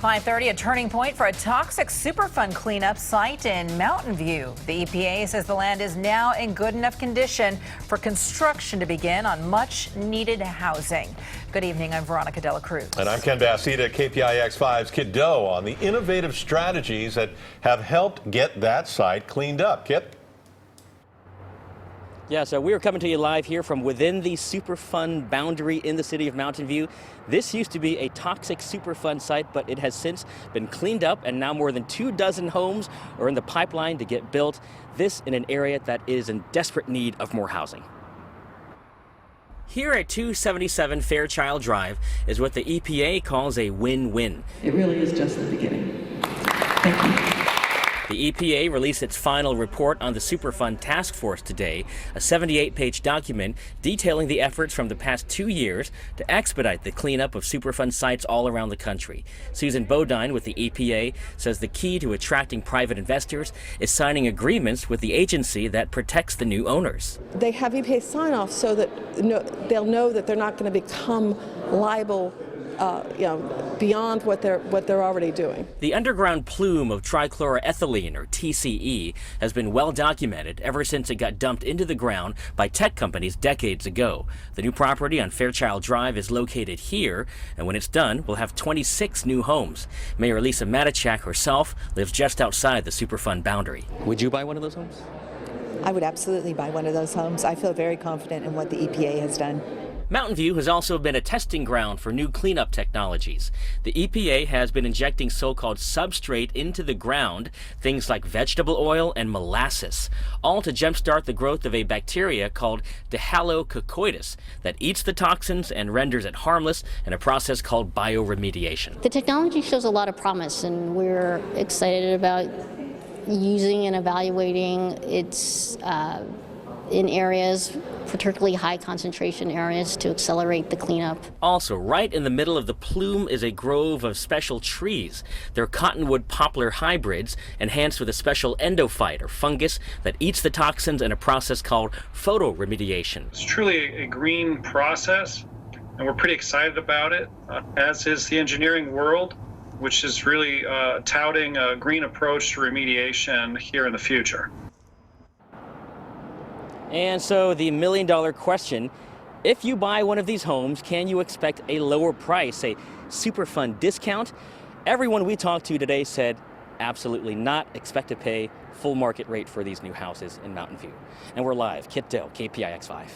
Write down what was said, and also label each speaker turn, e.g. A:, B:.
A: 5:30, a turning point for a toxic Superfund cleanup site in Mountain View. The EPA says the land is now in good enough condition for construction to begin on much needed housing. Good evening, I'm Veronica Dela Cruz.
B: And I'm Ken Bassita, KPIX 5's Kiet Do on the innovative strategies that have helped get that site cleaned up. Kit?
C: Yeah, so we are coming to you live here from within the Superfund boundary in the city of Mountain View. This used to be a toxic Superfund site, but it has since been cleaned up, and now more than 24 homes are in the pipeline to get built. This in an area that is in desperate need of more housing. Here at 277 Fairchild Drive is what the EPA calls a win-win.
D: It really is just the beginning. Thank you.
C: The EPA released its final report on the Superfund task force today, a 78-page document detailing the efforts from the past 2 years to expedite the cleanup of Superfund sites all around the country. Susan Bodine with the EPA says the key to attracting private investors is signing agreements with the agency that protects the new owners.
E: They have EPA sign-off so that they'll know that they're not going to become liable beyond what they're already doing.
C: The underground plume of trichloroethylene, or TCE, has been well documented ever since it got dumped into the ground by tech companies decades ago. The new property on Fairchild Drive is located here, and when it's done, we'll have 26 new homes. Mayor Lisa Matichak herself lives just outside the Superfund boundary. Would you buy one of those homes?
F: I would absolutely buy one of those homes. I feel very confident in what the EPA has done.
C: Mountain View has also been a testing ground for new cleanup technologies. The EPA has been injecting so-called substrate into the ground, things like vegetable oil and molasses, all to jumpstart the growth of a bacteria called Dihalococoides that eats the toxins and renders it harmless in a process called bioremediation.
G: The technology shows a lot of promise, and we're excited about using and evaluating its in areas, particularly high concentration areas, to accelerate the cleanup.
C: Also, right in the middle of the plume is a grove of special trees. They're cottonwood poplar hybrids enhanced with a special endophyte, or fungus, that eats the toxins in a process called photoremediation.
H: It's truly a green process, and we're pretty excited about it, as is the engineering world, which is really touting a green approach to remediation here in the future.
C: And so the million-dollar question, if you buy one of these homes, can you expect a lower price, a Superfund discount? Everyone we talked to today said absolutely not. Expect to pay full market rate for these new houses in Mountain View. And we're live. Kiet Do, KPIX 5.